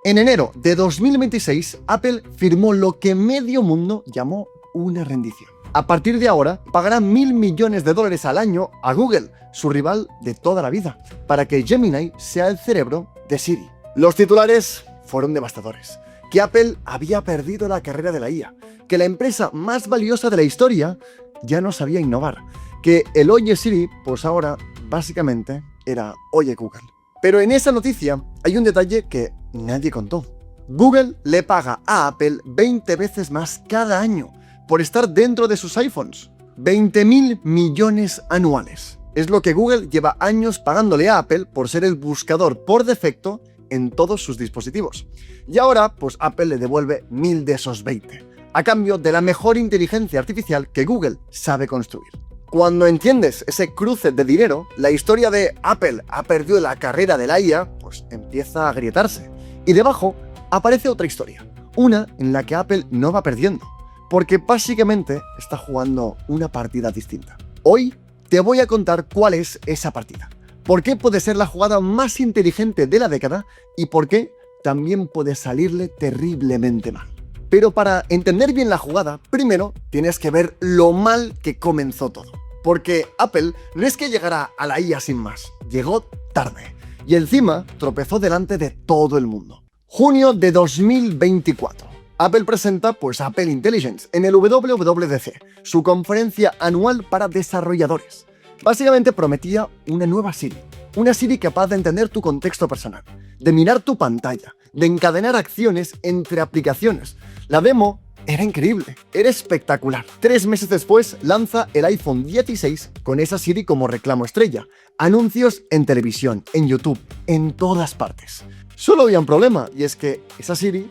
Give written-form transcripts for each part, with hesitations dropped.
En enero de 2026, Apple firmó lo que medio mundo llamó una rendición. A partir de ahora, pagará $1.000 millones al año a Google, su rival de toda la vida, para que Gemini sea el cerebro de Siri. Los titulares fueron devastadores. Que Apple había perdido la carrera de la IA, que la empresa más valiosa de la historia ya no sabía innovar, que el Oye Siri, pues ahora, básicamente, era Oye Google. Pero en esa noticia hay un detalle que nadie contó. Google le paga a Apple 20 veces más cada año por estar dentro de sus iPhones. 20.000 millones anuales. Es lo que Google lleva años pagándole a Apple por ser el buscador por defecto en todos sus dispositivos. Y ahora, pues Apple le devuelve 1.000 de esos 20, a cambio de la mejor inteligencia artificial que Google sabe construir. Cuando entiendes ese cruce de dinero, la historia de Apple ha perdido la carrera de la IA, pues empieza a agrietarse. Y debajo aparece otra historia, una en la que Apple no va perdiendo, porque básicamente está jugando una partida distinta. Hoy te voy a contar cuál es esa partida, por qué puede ser la jugada más inteligente de la década y por qué también puede salirle terriblemente mal. Pero para entender bien la jugada, primero tienes que ver lo mal que comenzó todo. Porque Apple no es que llegara a la IA sin más, llegó tarde. Y encima tropezó delante de todo el mundo. Junio de 2024. Apple presenta pues Apple Intelligence en el WWDC, su conferencia anual para desarrolladores. Básicamente prometía una nueva Siri. Una Siri capaz de entender tu contexto personal, de mirar tu pantalla, de encadenar acciones entre aplicaciones. La demo era increíble, era espectacular. 3 meses después lanza el iPhone 16 con esa Siri como reclamo estrella. Anuncios en televisión, en YouTube, en todas partes. Solo había un problema, y es que esa Siri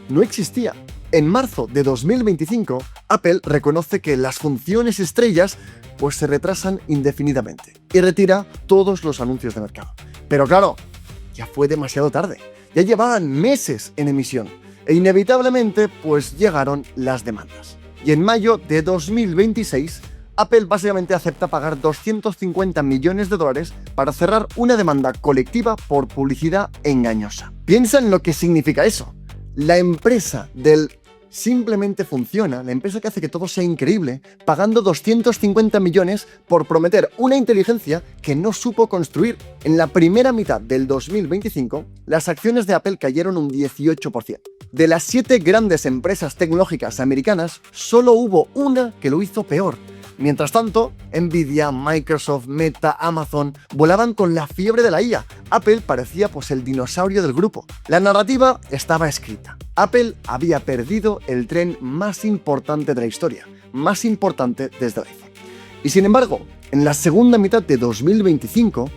no existía. En marzo de 2025, Apple reconoce que las funciones estrellas pues se retrasan indefinidamente y retira todos los anuncios de mercado. Pero claro, ya fue demasiado tarde. Ya llevaban meses en emisión e inevitablemente pues llegaron las demandas. Y en mayo de 2026, Apple básicamente acepta pagar $250 millones para cerrar una demanda colectiva por publicidad engañosa. Piensa en lo que significa eso. La empresa del simplemente funciona, la empresa que hace que todo sea increíble, pagando 250 millones por prometer una inteligencia que no supo construir. En la primera mitad del 2025, las acciones de Apple cayeron un 18%. De las 7 grandes empresas tecnológicas americanas, solo hubo una que lo hizo peor. Mientras tanto, Nvidia, Microsoft, Meta, Amazon volaban con la fiebre de la IA. Apple parecía pues el dinosaurio del grupo. La narrativa estaba escrita. Apple había perdido el tren más importante de la historia, más importante desde el iPhone. Y sin embargo, en la segunda mitad de 2025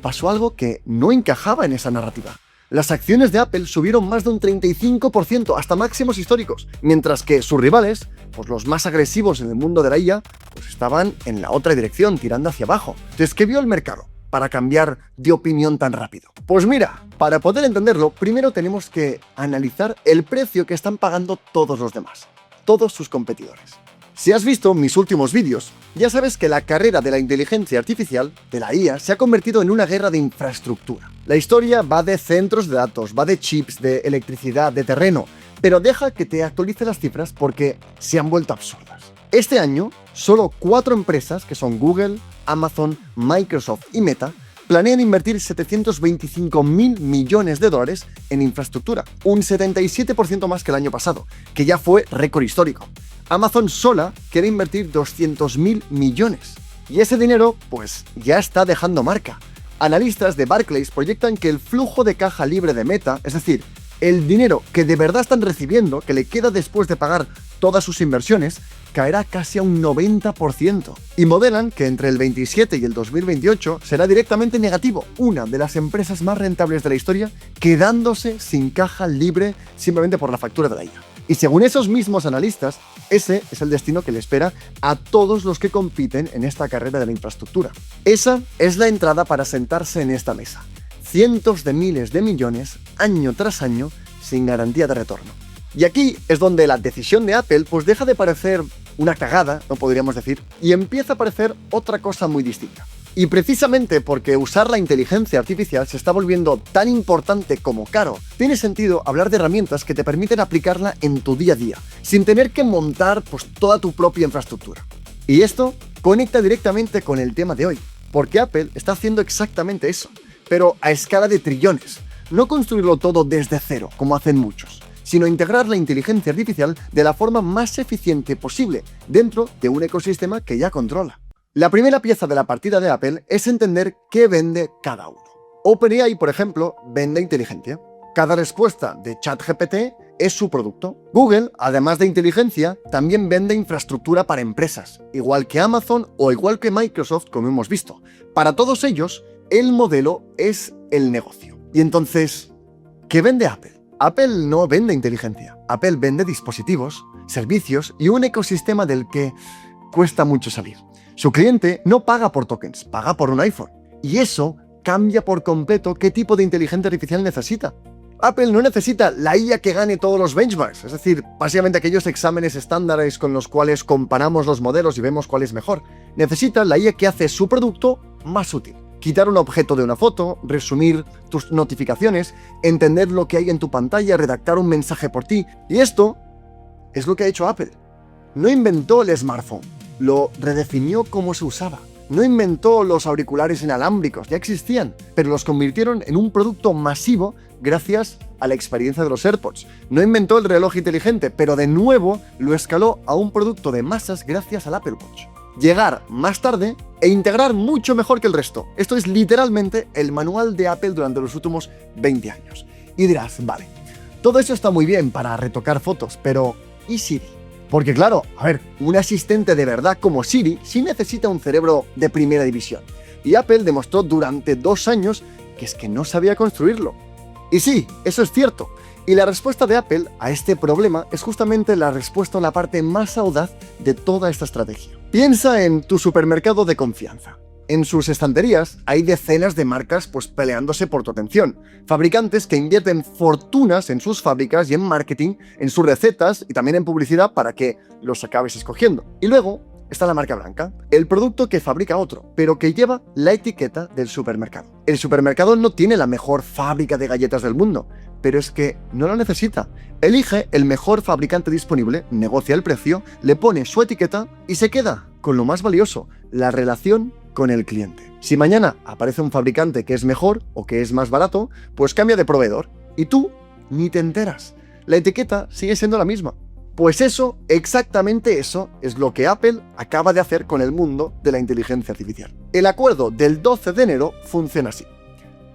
pasó algo que no encajaba en esa narrativa. Las acciones de Apple subieron más de un 35% hasta máximos históricos, mientras que sus rivales, pues los más agresivos en el mundo de la IA, pues estaban en la otra dirección, tirando hacia abajo. Entonces, ¿qué vio el mercado para cambiar de opinión tan rápido? Pues mira, para poder entenderlo, primero tenemos que analizar el precio que están pagando todos los demás, todos sus competidores. Si has visto mis últimos vídeos, ya sabes que la carrera de la inteligencia artificial, de la IA, se ha convertido en una guerra de infraestructura. La historia va de centros de datos, va de chips, de electricidad, de terreno, pero deja que te actualice las cifras porque se han vuelto absurdas. Este año, solo 4 empresas, que son Google, Amazon, Microsoft y Meta, planean invertir $725.000 millones en infraestructura, un 77% más que el año pasado, que ya fue récord histórico. Amazon sola quiere invertir $200.000 millones. Y ese dinero, pues, ya está dejando marca. Analistas de Barclays proyectan que el flujo de caja libre de Meta, es decir, el dinero que de verdad están recibiendo, que le queda después de pagar todas sus inversiones, caerá casi a un 90%. Y modelan que entre el 27 y el 2028 será directamente negativo, una de las empresas más rentables de la historia, quedándose sin caja libre simplemente por la factura de la IA. Y según esos mismos analistas, ese es el destino que le espera a todos los que compiten en esta carrera de la infraestructura. Esa es la entrada para sentarse en esta mesa. Cientos de miles de millones, año tras año, sin garantía de retorno. Y aquí es donde la decisión de Apple pues deja de parecer una cagada, no podríamos decir, y empieza a parecer otra cosa muy distinta. Y precisamente porque usar la inteligencia artificial se está volviendo tan importante como caro, tiene sentido hablar de herramientas que te permiten aplicarla en tu día a día, sin tener que montar toda tu propia infraestructura. Y esto conecta directamente con el tema de hoy, porque Apple está haciendo exactamente eso, pero a escala de trillones. No construirlo todo desde cero, como hacen muchos, sino integrar la inteligencia artificial de la forma más eficiente posible dentro de un ecosistema que ya controla. La primera pieza de la partida de Apple es entender qué vende cada uno. OpenAI, por ejemplo, vende inteligencia. Cada respuesta de ChatGPT es su producto. Google, además de inteligencia, también vende infraestructura para empresas, igual que Amazon o igual que Microsoft, como hemos visto. Para todos ellos, el modelo es el negocio. Y entonces, ¿qué vende Apple? Apple no vende inteligencia. Apple vende dispositivos, servicios y un ecosistema del que cuesta mucho salir. Su cliente no paga por tokens, paga por un iPhone. Y eso cambia por completo qué tipo de inteligencia artificial necesita. Apple no necesita la IA que gane todos los benchmarks, es decir, básicamente aquellos exámenes estándares con los cuales comparamos los modelos y vemos cuál es mejor. Necesita la IA que hace su producto más útil. Quitar un objeto de una foto, resumir tus notificaciones, entender lo que hay en tu pantalla, redactar un mensaje por ti. Y esto es lo que ha hecho Apple. No inventó el smartphone, lo redefinió cómo se usaba. No inventó los auriculares inalámbricos, ya existían, pero los convirtieron en un producto masivo gracias a la experiencia de los AirPods. No inventó el reloj inteligente, pero de nuevo lo escaló a un producto de masas gracias al Apple Watch. Llegar más tarde e integrar mucho mejor que el resto. Esto es literalmente el manual de Apple durante los últimos 20 años. Y dirás, vale, todo eso está muy bien para retocar fotos, pero ¿y Siri? Porque claro, un asistente de verdad como Siri sí necesita un cerebro de primera división. Y Apple demostró durante 2 años que es que no sabía construirlo. Y sí, eso es cierto. Y la respuesta de Apple a este problema es justamente la respuesta a la parte más audaz de toda esta estrategia. Piensa en tu supermercado de confianza. En sus estanterías hay decenas de marcas peleándose por tu atención. Fabricantes que invierten fortunas en sus fábricas y en marketing, en sus recetas y también en publicidad para que los acabes escogiendo. Y luego está la marca blanca, el producto que fabrica otro, pero que lleva la etiqueta del supermercado. El supermercado no tiene la mejor fábrica de galletas del mundo, pero es que no lo necesita. Elige el mejor fabricante disponible, negocia el precio, le pone su etiqueta y se queda con lo más valioso, la relación con el cliente. Si mañana aparece un fabricante que es mejor o que es más barato, pues cambia de proveedor y tú ni te enteras. La etiqueta sigue siendo la misma. Pues eso, exactamente eso, es lo que Apple acaba de hacer con el mundo de la inteligencia artificial. El acuerdo del 12 de enero funciona así.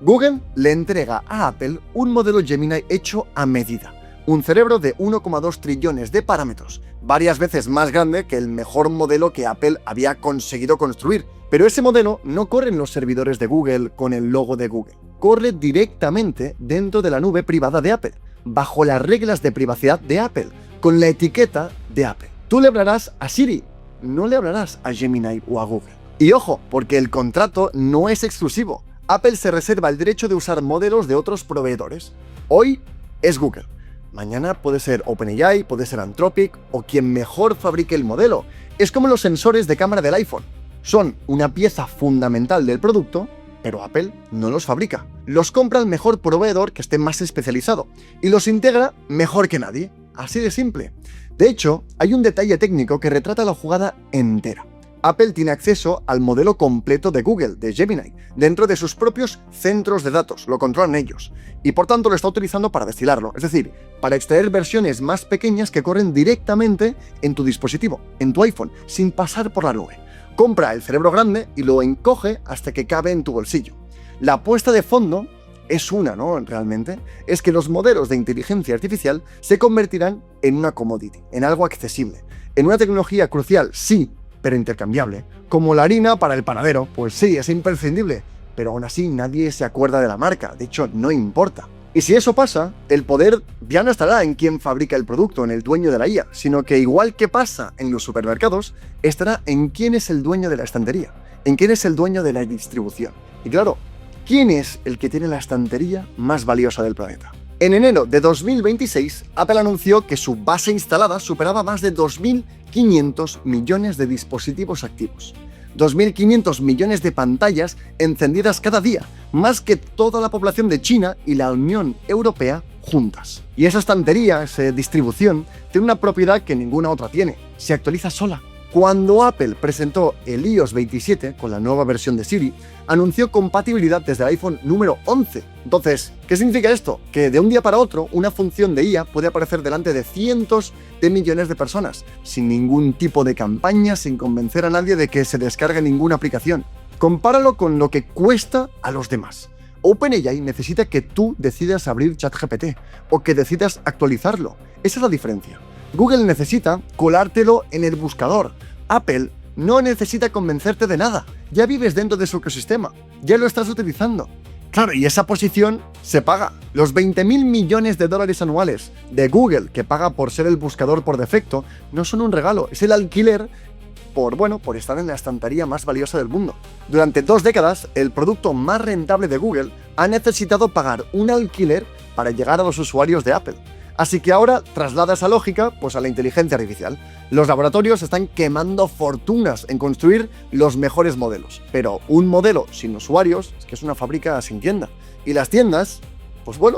Google le entrega a Apple un modelo Gemini hecho a medida, un cerebro de 1,2 trillones de parámetros, varias veces más grande que el mejor modelo que Apple había conseguido construir. Pero ese modelo no corre en los servidores de Google con el logo de Google, corre directamente dentro de la nube privada de Apple, bajo las reglas de privacidad de Apple, con la etiqueta de Apple. Tú le hablarás a Siri, no le hablarás a Gemini o a Google. Y ojo, porque el contrato no es exclusivo. Apple se reserva el derecho de usar modelos de otros proveedores. Hoy es Google. Mañana puede ser OpenAI, puede ser Anthropic o quien mejor fabrique el modelo. Es como los sensores de cámara del iPhone. Son una pieza fundamental del producto, pero Apple no los fabrica. Los compra el mejor proveedor que esté más especializado y los integra mejor que nadie. Así de simple. De hecho, hay un detalle técnico que retrata la jugada entera. Apple tiene acceso al modelo completo de Google, de Gemini, dentro de sus propios centros de datos, lo controlan ellos, y por tanto lo está utilizando para destilarlo, es decir, para extraer versiones más pequeñas que corren directamente en tu dispositivo, en tu iPhone, sin pasar por la nube. Compra el cerebro grande y lo encoge hasta que cabe en tu bolsillo. La apuesta de fondo es realmente, es que los modelos de inteligencia artificial se convertirán en una commodity, en algo accesible, en una tecnología crucial, sí, pero intercambiable, como la harina para el panadero, pues sí, es imprescindible, pero aún así nadie se acuerda de la marca, de hecho no importa. Y si eso pasa, el poder ya no estará en quién fabrica el producto, en el dueño de la IA, sino que igual que pasa en los supermercados, estará en quién es el dueño de la estantería, en quién es el dueño de la distribución. Y claro, ¿quién es el que tiene la estantería más valiosa del planeta? En enero de 2026, Apple anunció que su base instalada superaba más de 2.500 millones de dispositivos activos. 2.500 millones de pantallas encendidas cada día, más que toda la población de China y la Unión Europea juntas. Y esa estantería, esa distribución, tiene una propiedad que ninguna otra tiene: se actualiza sola. Cuando Apple presentó el iOS 27 con la nueva versión de Siri, anunció compatibilidad desde el iPhone número 11. Entonces, ¿qué significa esto? Que de un día para otro una función de IA puede aparecer delante de cientos de millones de personas, sin ningún tipo de campaña, sin convencer a nadie de que se descargue ninguna aplicación. Compáralo con lo que cuesta a los demás. OpenAI necesita que tú decidas abrir ChatGPT o que decidas actualizarlo. Esa es la diferencia. Google necesita colártelo en el buscador. Apple no necesita convencerte de nada. Ya vives dentro de su ecosistema. Ya lo estás utilizando. Claro, y esa posición se paga. Los 20.000 millones de dólares anuales de Google, que paga por ser el buscador por defecto, no son un regalo. Es el alquiler por estar en la estantería más valiosa del mundo. Durante 2 décadas, el producto más rentable de Google ha necesitado pagar un alquiler para llegar a los usuarios de Apple. Así que ahora traslada esa lógica a la inteligencia artificial. Los laboratorios están quemando fortunas en construir los mejores modelos. Pero un modelo sin usuarios es que es una fábrica sin tienda. Y las tiendas,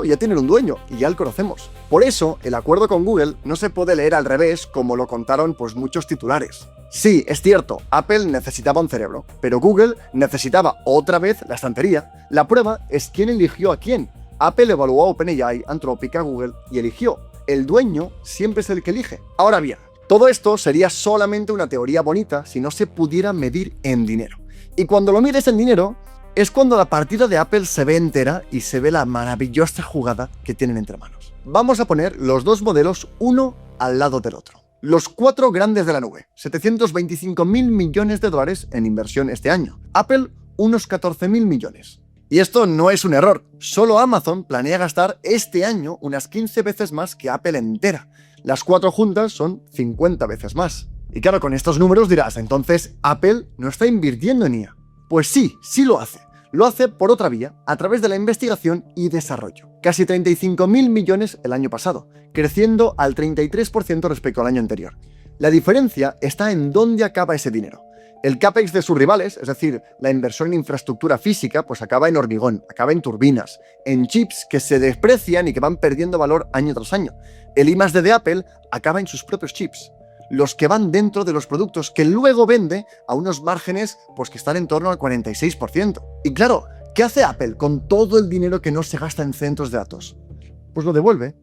ya tienen un dueño y ya lo conocemos. Por eso, el acuerdo con Google no se puede leer al revés como lo contaron muchos titulares. Sí, es cierto, Apple necesitaba un cerebro, pero Google necesitaba otra vez la estantería. La prueba es quién eligió a quién. Apple evaluó a OpenAI, Anthropic, a Google y eligió. El dueño siempre es el que elige. Ahora bien, todo esto sería solamente una teoría bonita si no se pudiera medir en dinero. Y cuando lo mides en dinero, es cuando la partida de Apple se ve entera y se ve la maravillosa jugada que tienen entre manos. Vamos a poner los dos modelos uno al lado del otro. Los 4 grandes de la nube, 725.000 millones de dólares en inversión este año. Apple, unos 14.000 millones. Y esto no es un error, solo Amazon planea gastar este año unas 15 veces más que Apple entera. Las 4 juntas son 50 veces más. Y claro, con estos números dirás, entonces Apple no está invirtiendo en IA. Pues sí lo hace. Lo hace por otra vía, a través de la investigación y desarrollo. Casi 35.000 millones el año pasado, creciendo al 33% respecto al año anterior. La diferencia está en dónde acaba ese dinero. El CAPEX de sus rivales, es decir, la inversión en infraestructura física, acaba en hormigón, acaba en turbinas, en chips que se desprecian y que van perdiendo valor año tras año. El I+D de Apple acaba en sus propios chips, los que van dentro de los productos que luego vende a unos márgenes que están en torno al 46%. Y claro, ¿qué hace Apple con todo el dinero que no se gasta en centros de datos? Lo devuelve.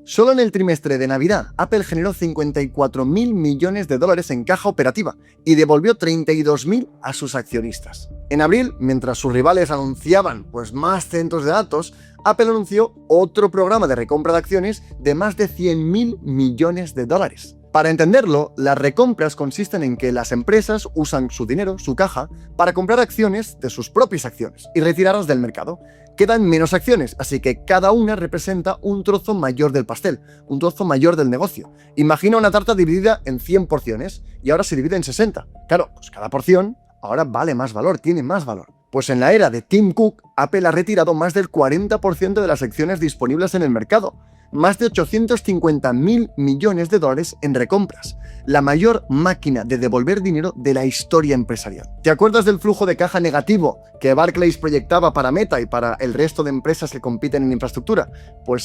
Solo en el trimestre de Navidad, Apple generó 54.000 millones de dólares en caja operativa y devolvió 32.000 a sus accionistas. En abril, mientras sus rivales anunciaban más centros de datos, Apple anunció otro programa de recompra de acciones de más de 100.000 millones de dólares. Para entenderlo, las recompras consisten en que las empresas usan su dinero, su caja, para comprar acciones de sus propias acciones y retirarlas del mercado. Quedan menos acciones, así que cada una representa un trozo mayor del pastel, un trozo mayor del negocio. Imagina una tarta dividida en 100 porciones y ahora se divide en 60. Claro, cada porción ahora vale más valor, tiene más valor. En la era de Tim Cook, Apple ha retirado más del 40% de las acciones disponibles en el mercado. Más de 850.000 millones de dólares en recompras, la mayor máquina de devolver dinero de la historia empresarial. ¿Te acuerdas del flujo de caja negativo que Barclays proyectaba para Meta y para el resto de empresas que compiten en infraestructura?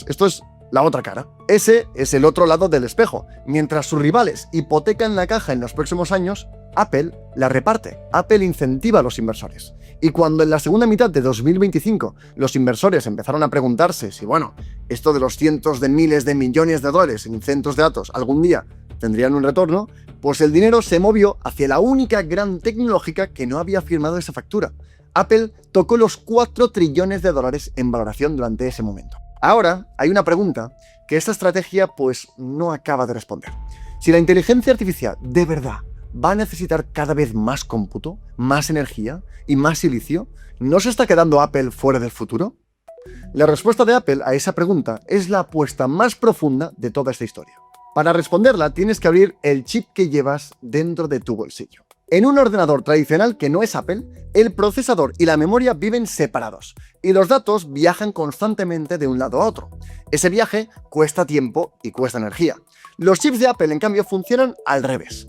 Esto es la otra cara. Ese es el otro lado del espejo. Mientras sus rivales hipotecan la caja en los próximos años, Apple la reparte. Apple incentiva a los inversores. Y cuando en la segunda mitad de 2025 los inversores empezaron a preguntarse si, esto de los cientos de miles de millones de dólares en centros de datos algún día tendrían un retorno, el dinero se movió hacia la única gran tecnológica que no había firmado esa factura. Apple tocó los 4 trillones de dólares en valoración durante ese momento. Ahora hay una pregunta que esta estrategia no acaba de responder. Si la inteligencia artificial de verdad va a necesitar cada vez más cómputo, más energía y más silicio, ¿no se está quedando Apple fuera del futuro? La respuesta de Apple a esa pregunta es la apuesta más profunda de toda esta historia. Para responderla tienes que abrir el chip que llevas dentro de tu bolsillo. En un ordenador tradicional que no es Apple, el procesador y la memoria viven separados y los datos viajan constantemente de un lado a otro. Ese viaje cuesta tiempo y cuesta energía. Los chips de Apple, en cambio, funcionan al revés.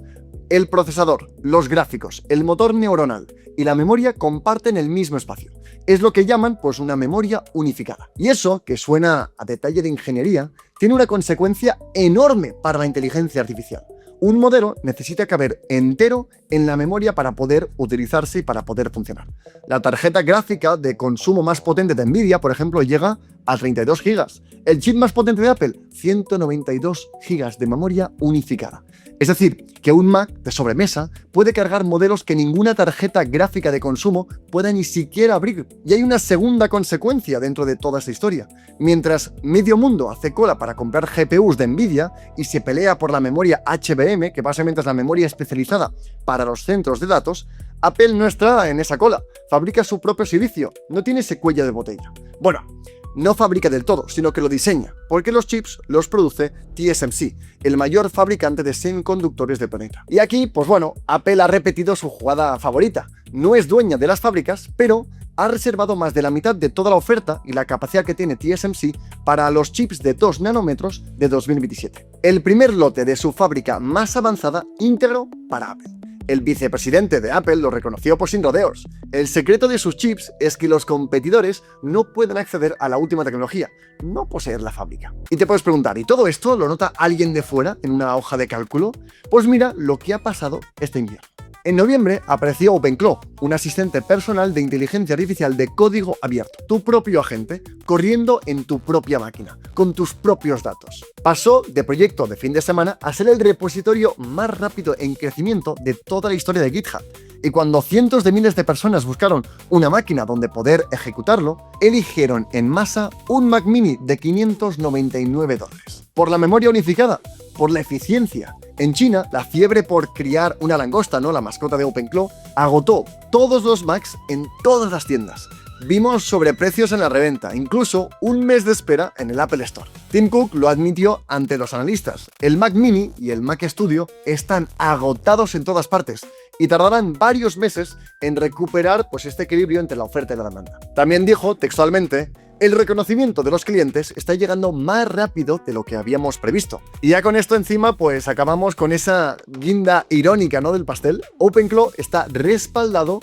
El procesador, los gráficos, el motor neuronal y la memoria comparten el mismo espacio. Es lo que llaman pues una memoria unificada. Y eso, que suena a detalle de ingeniería, tiene una consecuencia enorme para la inteligencia artificial. Un modelo necesita caber entero en la memoria para poder utilizarse y para poder funcionar. La tarjeta gráfica de consumo más potente de Nvidia, por ejemplo, llega a 32 GB. El chip más potente de Apple, 192 GB de memoria unificada. Es decir, que un Mac de sobremesa puede cargar modelos que ninguna tarjeta gráfica de consumo pueda ni siquiera abrir. Y hay una segunda consecuencia dentro de toda esta historia. Mientras medio mundo hace cola para comprar GPUs de Nvidia y se pelea por la memoria HBM, que básicamente es la memoria especializada para los centros de datos, Apple no está en esa cola. Fabrica su propio silicio, no tiene ese cuello de botella. Bueno, no fabrica del todo, sino que lo diseña, porque los chips los produce TSMC, el mayor fabricante de semiconductores del planeta. Y aquí, pues bueno, Apple ha repetido su jugada favorita. No es dueña de las fábricas, pero ha reservado más de la mitad de toda la oferta y la capacidad que tiene TSMC para los chips de 2 nanómetros de 2027. El primer lote de su fábrica más avanzada íntegro para Apple. El vicepresidente de Apple lo reconoció por sin rodeos. El secreto de sus chips es que los competidores no pueden acceder a la última tecnología, no poseer la fábrica. Y te puedes preguntar, ¿y todo esto lo nota alguien de fuera en una hoja de cálculo? Pues mira lo que ha pasado este invierno. En noviembre apareció OpenClaw, un asistente personal de inteligencia artificial de código abierto, tu propio agente, corriendo en tu propia máquina, con tus propios datos. Pasó de proyecto de fin de semana a ser el repositorio más rápido en crecimiento de toda la historia de GitHub. Y cuando cientos de miles de personas buscaron una máquina donde poder ejecutarlo, eligieron en masa un Mac Mini de $599. ¿Por la memoria unificada? Por la eficiencia. En China, la fiebre por criar una langosta, ¿no?, la mascota de OpenClaw, agotó todos los Macs en todas las tiendas. Vimos sobreprecios en la reventa, incluso un mes de espera en el Apple Store. Tim Cook lo admitió ante los analistas. El Mac Mini y el Mac Studio están agotados en todas partes y tardarán varios meses en recuperar pues este equilibrio entre la oferta y la demanda. También dijo textualmente: el reconocimiento de los clientes está llegando más rápido de lo que habíamos previsto. Y ya con esto encima, pues acabamos con esa guinda irónica, ¿no?, del pastel. OpenClaw está respaldado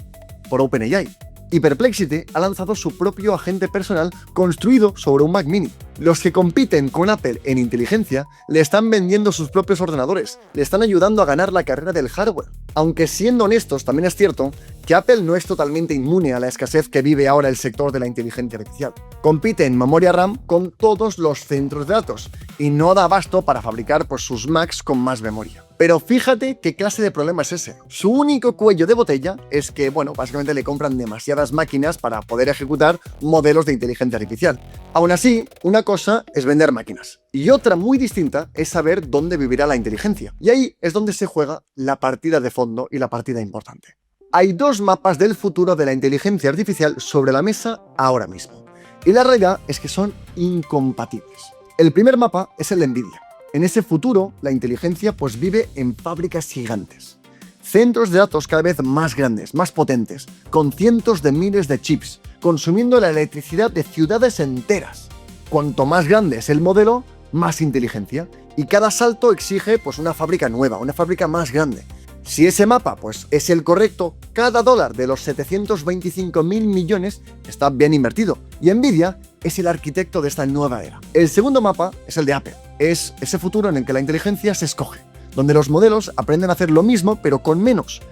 por OpenAI. Y Perplexity ha lanzado su propio agente personal construido sobre un Mac Mini. Los que compiten con Apple en inteligencia le están vendiendo sus propios ordenadores, le están ayudando a ganar la carrera del hardware. Aunque siendo honestos, también es cierto que Apple no es totalmente inmune a la escasez que vive ahora el sector de la inteligencia artificial. Compite en memoria RAM con todos los centros de datos y no da abasto para fabricar pues, sus Macs con más memoria. Pero fíjate qué clase de problema es ese. Su único cuello de botella es que, bueno, básicamente le compran demasiadas máquinas para poder ejecutar modelos de inteligencia artificial. Aún así, una cosa es vender máquinas y otra muy distinta es saber dónde vivirá la inteligencia. Y ahí es donde se juega la partida de fondo y la partida importante. Hay dos mapas del futuro de la inteligencia artificial sobre la mesa ahora mismo. Y la realidad es que son incompatibles. El primer mapa es el de Nvidia. En ese futuro, la inteligencia pues vive en fábricas gigantes. Centros de datos cada vez más grandes, más potentes, con cientos de miles de chips, consumiendo la electricidad de ciudades enteras. Cuanto más grande es el modelo, más inteligencia. Y cada salto exige pues una fábrica nueva, una fábrica más grande. Si ese mapa pues, es el correcto, cada dólar de los 725.000 millones está bien invertido. Y Nvidia es el arquitecto de esta nueva era. El segundo mapa es el de Apple. Es ese futuro en el que la inteligencia se escoge, donde los modelos aprenden a hacer lo mismo pero con menos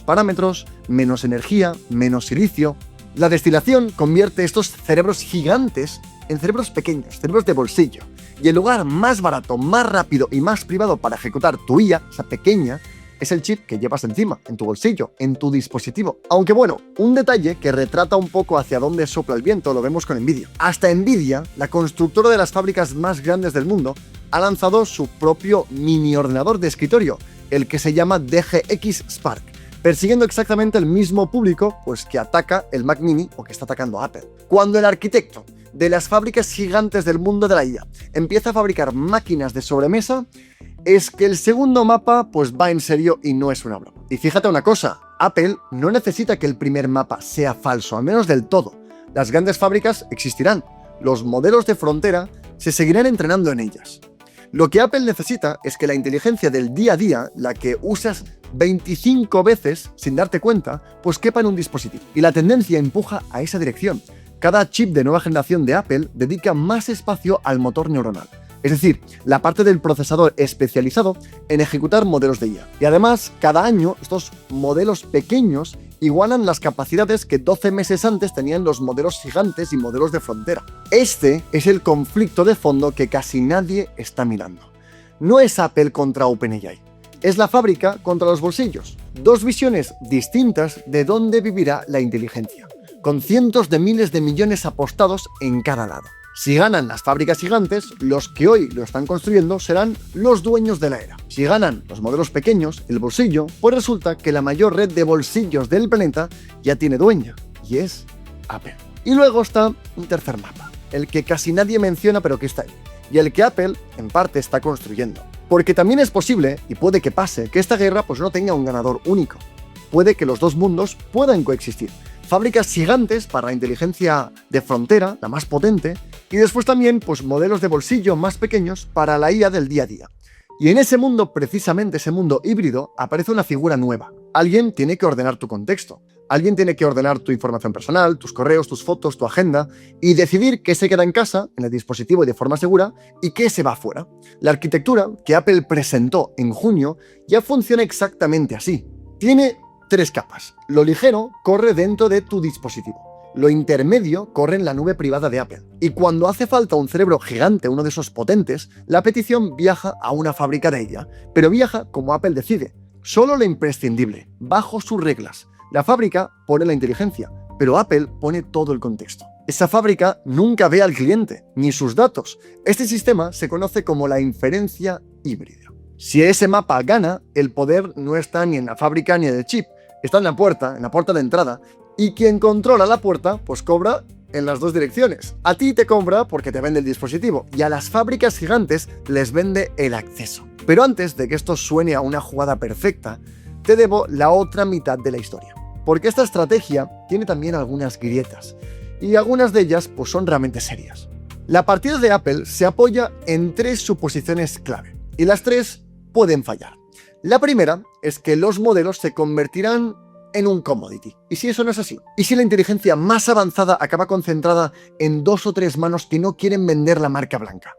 parámetros, menos energía, menos silicio. La destilación convierte estos cerebros gigantes en cerebros pequeños, cerebros de bolsillo. Y el lugar más barato, más rápido y más privado para ejecutar tu IA, esa pequeña, es el chip que llevas encima, en tu bolsillo, en tu dispositivo. Aunque bueno, un detalle que retrata un poco hacia dónde sopla el viento lo vemos con Nvidia. Hasta Nvidia, la constructora de las fábricas más grandes del mundo, ha lanzado su propio mini ordenador de escritorio, el que se llama DGX Spark, persiguiendo exactamente el mismo público pues, que ataca el Mac Mini o que está atacando a Apple. Cuando el arquitecto de las fábricas gigantes del mundo de la IA empieza a fabricar máquinas de sobremesa, es que el segundo mapa pues va en serio y no es una broma. Y fíjate una cosa, Apple no necesita que el primer mapa sea falso, al menos del todo. Las grandes fábricas existirán, los modelos de frontera se seguirán entrenando en ellas. Lo que Apple necesita es que la inteligencia del día a día, la que usas 25 veces sin darte cuenta, pues quepa en un dispositivo. Y la tendencia empuja a esa dirección. Cada chip de nueva generación de Apple dedica más espacio al motor neuronal. Es decir, la parte del procesador especializado en ejecutar modelos de IA. Y además, cada año, estos modelos pequeños igualan las capacidades que 12 meses antes tenían los modelos gigantes y modelos de frontera. Este es el conflicto de fondo que casi nadie está mirando. No es Apple contra OpenAI, es la fábrica contra los bolsillos. Dos visiones distintas de dónde vivirá la inteligencia, con cientos de miles de millones apostados en cada lado. Si ganan las fábricas gigantes, los que hoy lo están construyendo serán los dueños de la era. Si ganan los modelos pequeños, el bolsillo, pues resulta que la mayor red de bolsillos del planeta ya tiene dueña, y es Apple. Y luego está un tercer mapa, el que casi nadie menciona pero que está ahí, y el que Apple en parte está construyendo. Porque también es posible, y puede que pase, que esta guerra pues no tenga un ganador único. Puede que los dos mundos puedan coexistir. Fábricas gigantes para la inteligencia de frontera, la más potente, y después también pues modelos de bolsillo más pequeños para la IA del día a día. Y en ese mundo, precisamente ese mundo híbrido, aparece una figura nueva. Alguien tiene que ordenar tu contexto. Alguien tiene que ordenar tu información personal, tus correos, tus fotos, tu agenda, y decidir qué se queda en casa, en el dispositivo y de forma segura, y qué se va fuera. La arquitectura que Apple presentó en junio ya funciona exactamente así. Tiene 3 capas. Lo ligero corre dentro de tu dispositivo. Lo intermedio corre en la nube privada de Apple. Y cuando hace falta un cerebro gigante, uno de esos potentes, la petición viaja a una fábrica de ella. Pero viaja como Apple decide. Solo lo imprescindible, bajo sus reglas. La fábrica pone la inteligencia, pero Apple pone todo el contexto. Esa fábrica nunca ve al cliente, ni sus datos. Este sistema se conoce como la inferencia híbrida. Si ese mapa gana, el poder no está ni en la fábrica ni en el chip. Está en la puerta de entrada, y quien controla la puerta, pues cobra en las dos direcciones. A ti te cobra porque te vende el dispositivo, y a las fábricas gigantes les vende el acceso. Pero antes de que esto suene a una jugada perfecta, te debo la otra mitad de la historia. Porque esta estrategia tiene también algunas grietas, y algunas de ellas pues son realmente serias. La partida de Apple se apoya en 3 suposiciones clave, y las 3 pueden fallar. La primera es que los modelos se convertirán en un commodity. ¿Y si eso no es así? ¿Y si la inteligencia más avanzada acaba concentrada en 2 o 3 manos que no quieren vender la marca blanca?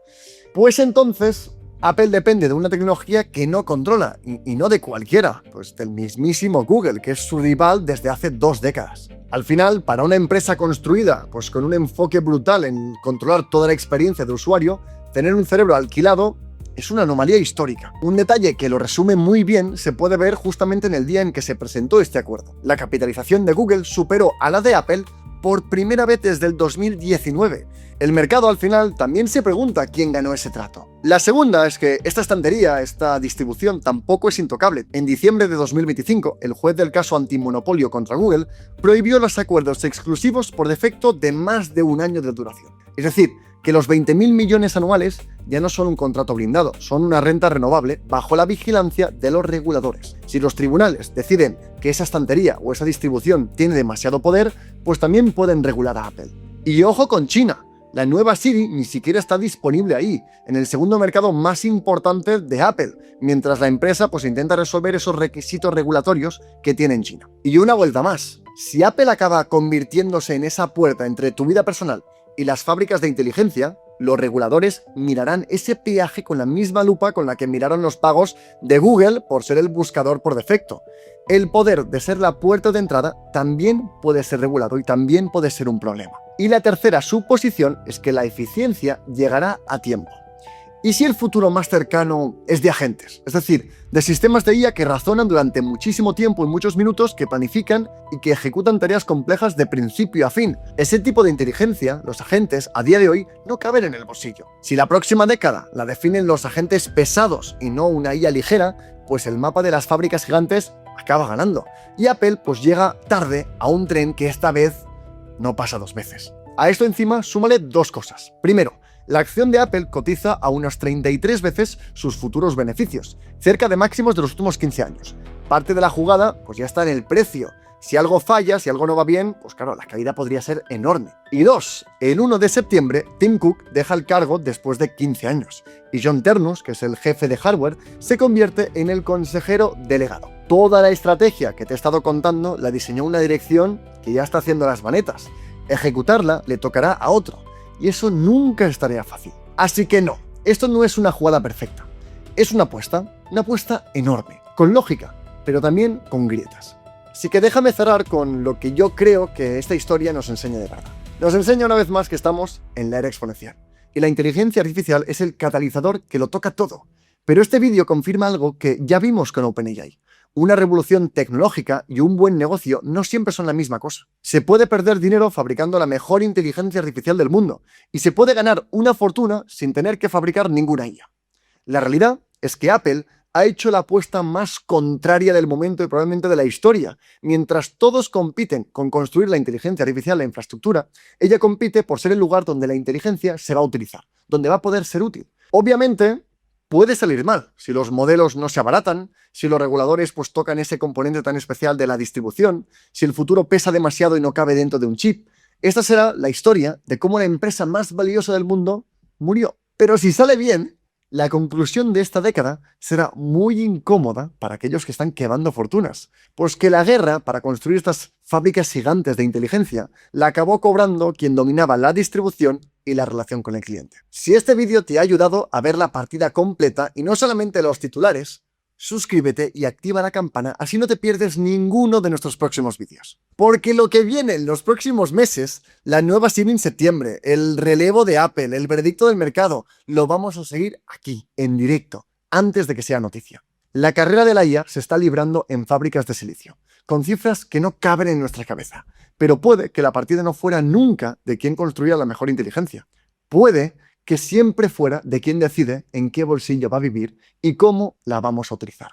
Pues entonces Apple depende de una tecnología que no controla, y no de cualquiera, pues del mismísimo Google, que es su rival desde hace 2 décadas. Al final, para una empresa construida pues con un enfoque brutal en controlar toda la experiencia de usuario, tener un cerebro alquilado es una anomalía histórica. Un detalle que lo resume muy bien se puede ver justamente en el día en que se presentó este acuerdo. La capitalización de Google superó a la de Apple por primera vez desde el 2019. El mercado al final también se pregunta quién ganó ese trato. La segunda es que esta estantería, esta distribución tampoco es intocable. En diciembre de 2025, el juez del caso antimonopolio contra Google prohibió los acuerdos exclusivos por defecto de más de 1 año de duración. Es decir, que los 20.000 millones anuales ya no son un contrato blindado, son una renta renovable bajo la vigilancia de los reguladores. Si los tribunales deciden que esa estantería o esa distribución tiene demasiado poder, pues también pueden regular a Apple. Y ojo con China. La nueva Siri ni siquiera está disponible ahí, en el segundo mercado más importante de Apple, mientras la empresa pues intenta resolver esos requisitos regulatorios que tiene en China. Y una vuelta más, si Apple acaba convirtiéndose en esa puerta entre tu vida personal y las fábricas de inteligencia, los reguladores mirarán ese peaje con la misma lupa con la que miraron los pagos de Google por ser el buscador por defecto. El poder de ser la puerta de entrada también puede ser regulado y también puede ser un problema. Y la tercera suposición es que la eficiencia llegará a tiempo. ¿Y si el futuro más cercano es de agentes? Es decir, de sistemas de IA que razonan durante muchísimo tiempo y muchos minutos, que planifican y que ejecutan tareas complejas de principio a fin. Ese tipo de inteligencia, los agentes, a día de hoy, no caben en el bolsillo. Si la próxima década la definen los agentes pesados y no una IA ligera, pues el mapa de las fábricas gigantes acaba ganando. Y Apple pues llega tarde a un tren que esta vez no pasa 2 veces. A esto encima súmale 2 cosas. Primero, la acción de Apple cotiza a unas 33 veces sus futuros beneficios, cerca de máximos de los últimos 15 años. Parte de la jugada pues ya está en el precio, Si algo falla, si algo no va bien, pues claro, la caída podría ser enorme. Y 2. El 1 de septiembre, Tim Cook deja el cargo después de 15 años. Y John Ternus, que es el jefe de hardware, se convierte en el consejero delegado. Toda la estrategia que te he estado contando la diseñó una dirección que ya está haciendo las manetas. Ejecutarla le tocará a otro. Y eso nunca estaría fácil. Así que no, esto no es una jugada perfecta. Es una apuesta enorme, con lógica, pero también con grietas. Así que déjame cerrar con lo que yo creo que esta historia nos enseña de verdad. Nos enseña una vez más que estamos en la era exponencial. Y la inteligencia artificial es el catalizador que lo toca todo. Pero este vídeo confirma algo que ya vimos con OpenAI. Una revolución tecnológica y un buen negocio no siempre son la misma cosa. Se puede perder dinero fabricando la mejor inteligencia artificial del mundo, y se puede ganar una fortuna sin tener que fabricar ninguna IA. La realidad es que Apple ha hecho la apuesta más contraria del momento y probablemente de la historia. Mientras todos compiten con construir la inteligencia artificial, la infraestructura, ella compite por ser el lugar donde la inteligencia se va a utilizar, donde va a poder ser útil. Obviamente, puede salir mal si los modelos no se abaratan, si los reguladores pues tocan ese componente tan especial de la distribución, si el futuro pesa demasiado y no cabe dentro de un chip. Esta será la historia de cómo la empresa más valiosa del mundo murió. Pero si sale bien, la conclusión de esta década será muy incómoda para aquellos que están quemando fortunas, pues que la guerra para construir estas fábricas gigantes de inteligencia la acabó cobrando quien dominaba la distribución y la relación con el cliente. Si este vídeo te ha ayudado a ver la partida completa y no solamente los titulares, suscríbete y activa la campana, así no te pierdes ninguno de nuestros próximos vídeos. Porque lo que viene en los próximos meses, la nueva Siri en septiembre, el relevo de Apple, el veredicto del mercado, lo vamos a seguir aquí, en directo, antes de que sea noticia. La carrera de la IA se está librando en fábricas de silicio, con cifras que no caben en nuestra cabeza. Pero puede que la partida no fuera nunca de quién construía la mejor inteligencia. Puede que siempre fuera de quien decide en qué bolsillo va a vivir y cómo la vamos a utilizar.